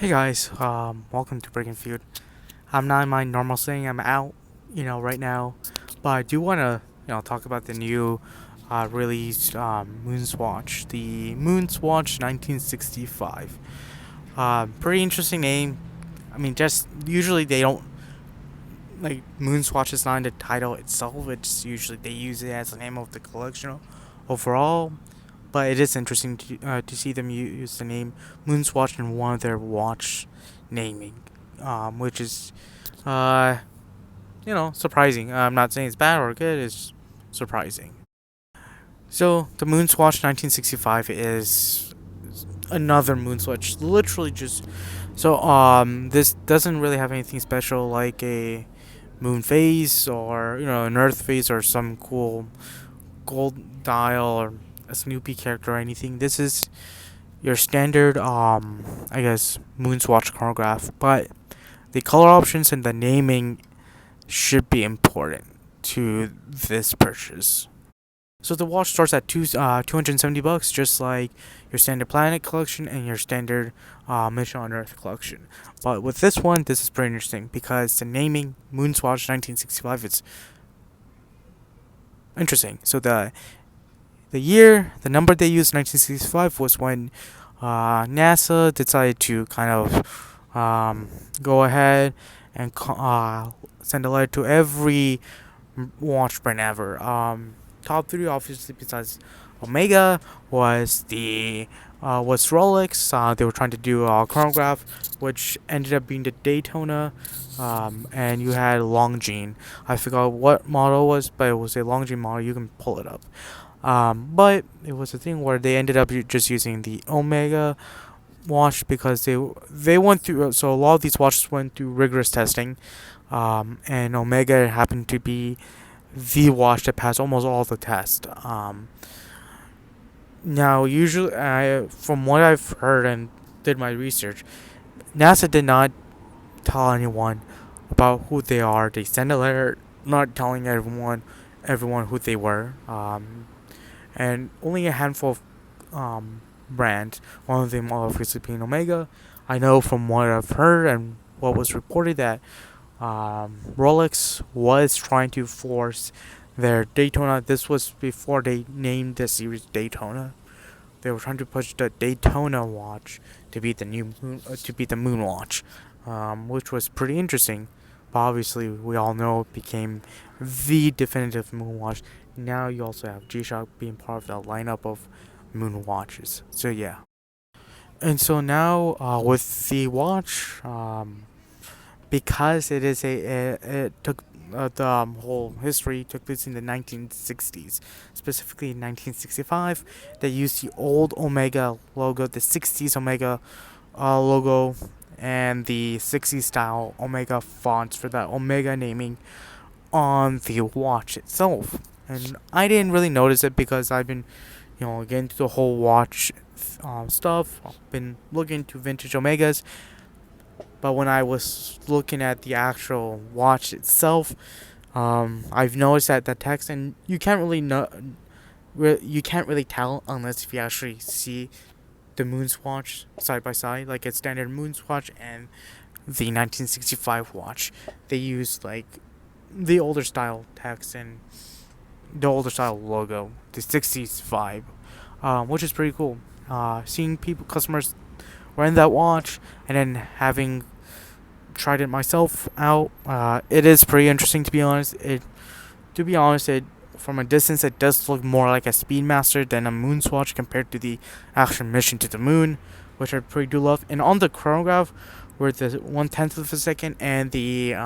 Hey guys, welcome to Breaking Feud. I'm not in my normal setting. I'm out, right now, but I do want to, talk about the new released MoonSwatch, the MoonSwatch 1965. Pretty interesting name. I mean, just usually they don't like MoonSwatch is not in the title itself. It's usually they use it as the name of the collection overall. But it is interesting to see them use the name MoonSwatch in one of their watch naming, which is, uh, surprising. I'm not saying it's bad or good. It's surprising. So the MoonSwatch 1965 is another MoonSwatch. Literally just this doesn't really have anything special like a moon phase or an Earth phase or some cool gold dial or a Snoopy character or anything. This is your standard I guess MoonSwatch chronograph, but the color options and the naming should be important to this purchase. So the watch starts at $270, just like your standard Planet collection and your standard Mission on Earth collection. But with this one, this is pretty interesting because the naming MoonSwatch 1965 is interesting. So the number they used 1965 was when NASA decided to kind of go ahead and send a letter to every watch brand ever. Top three, obviously, besides Omega, was Rolex. They were trying to do a chronograph, which ended up being the Daytona. And you had Longines. I forgot what model it was, but it was a Longines model. You can pull it up. But it was a thing where they ended up just using the Omega watch because they went through. So a lot of these watches went through rigorous testing, and Omega happened to be the watch that passed almost all the tests. Now, usually, from what I've heard and did my research, NASA did not tell anyone about who they are. They sent a letter not telling everyone who they were. And only a handful of brands, one of them obviously being Omega. I know from what I've heard and what was reported that Rolex was trying to force their Daytona. This was before they named the series Daytona. They were trying to push the Daytona watch to be the Moon Watch, which was pretty interesting. But obviously, we all know it became the definitive Moon Watch. Now you also have G-Shock being part of the lineup of Moon Watches. So yeah. And so now with the watch, because it took the whole history took place in the 1960s, specifically in 1965. They used the old Omega logo, the 60s Omega logo, and the 60s style Omega fonts for that Omega naming on the watch itself. And I didn't really notice it because I've been, getting into the whole watch stuff. I've been looking into vintage Omegas, but when I was looking at the actual watch itself, I've noticed that the text, and you can't really tell unless if you actually see the MoonSwatch side by side, like a standard MoonSwatch and the 1965 watch. They use like the older style text and the older style logo, the 60s vibe, which is pretty cool. Seeing customers wearing that watch and then having tried it myself out, it is pretty interesting to be honest. It from a distance it does look more like a Speedmaster than a MoonSwatch compared to the actual mission to the moon, which I pretty do love. And on the chronograph, where the 1/10 of a second and the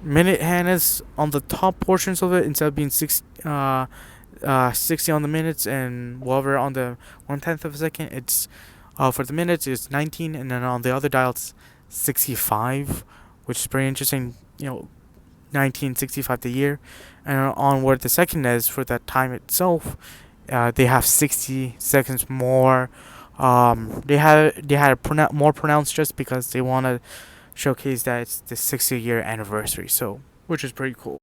minute hand is on the top portions of it instead of being 60 on the minutes and whatever on the 1/10 of a second, it's for the minutes it's 19, and then on the other dial it's 65, which is pretty interesting. 1965 the year, and on where the second is for that time itself, they have 60 seconds more. They had it more pronounced just because they want to showcase that it's the 60-year anniversary. So, which is pretty cool.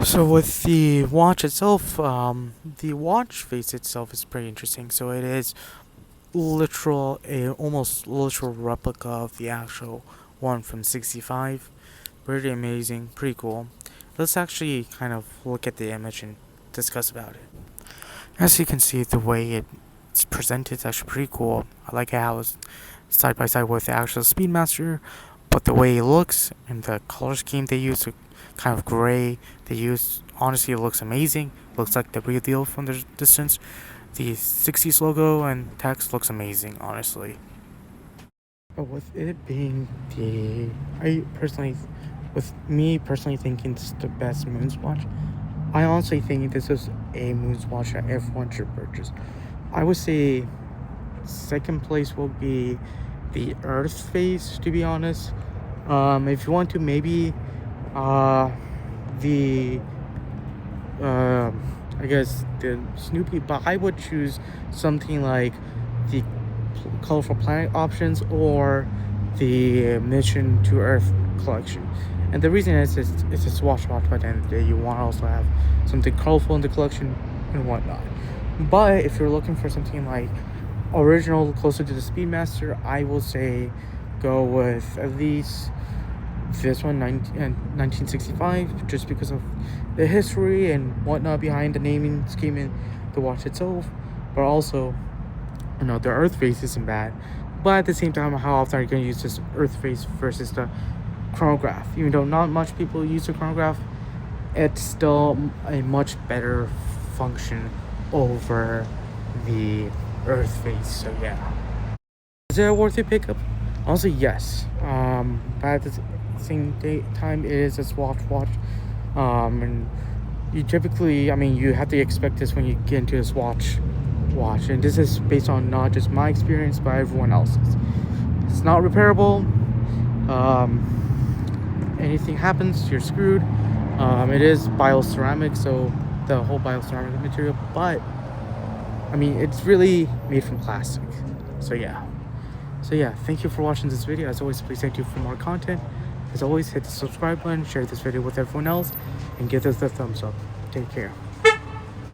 So with the watch itself, the watch face itself is pretty interesting. So it is a almost literal replica of the actual one from 65. Pretty amazing, pretty cool. Let's actually kind of look at the image and discuss about it. As you can see, the way it's presented is actually pretty cool. I like how it's side by side with the actual Speedmaster, but the way it looks and the color scheme they use, kind of gray they use, honestly, it looks amazing. Looks like the real deal from the distance. The 60s logo and text looks amazing, honestly. But with it being with me personally thinking this is the best MoonSwatch, I honestly think this is a MoonSwatch that everyone should purchase. I would say second place will be the Earth face, to be honest. If you want to, maybe the I guess the Snoopy, but I would choose something like the Colorful Planet options or the Mission to Earth collection. And the reason is it's a watch by the end of the day. You want to also have something colorful in the collection and whatnot. But if you're looking for something like original, closer to the Speedmaster, I will say go with at least this one, 1965, just because of the history and whatnot behind the naming scheme in the watch itself. But also, the Earth face isn't bad. But at the same time, how often are you going to use this Earth face versus the chronograph? Even though not much people use the chronograph, it's still a much better function over the Earth face. So yeah, is it a worthy pickup? Honestly, yes. But at the same time, it is a Swatch watch. And you typically, you have to expect this when you get into a Swatch watch, and this is based on not just my experience, but everyone else's. It's not repairable. Anything happens, you're screwed. It is bioceramic, so the whole bioceramic material, but it's really made from plastic. So yeah, thank you for watching this video. As always, please stay tuned for more content. As always, hit the subscribe button, share this video with everyone else, and give us a thumbs up. Take care.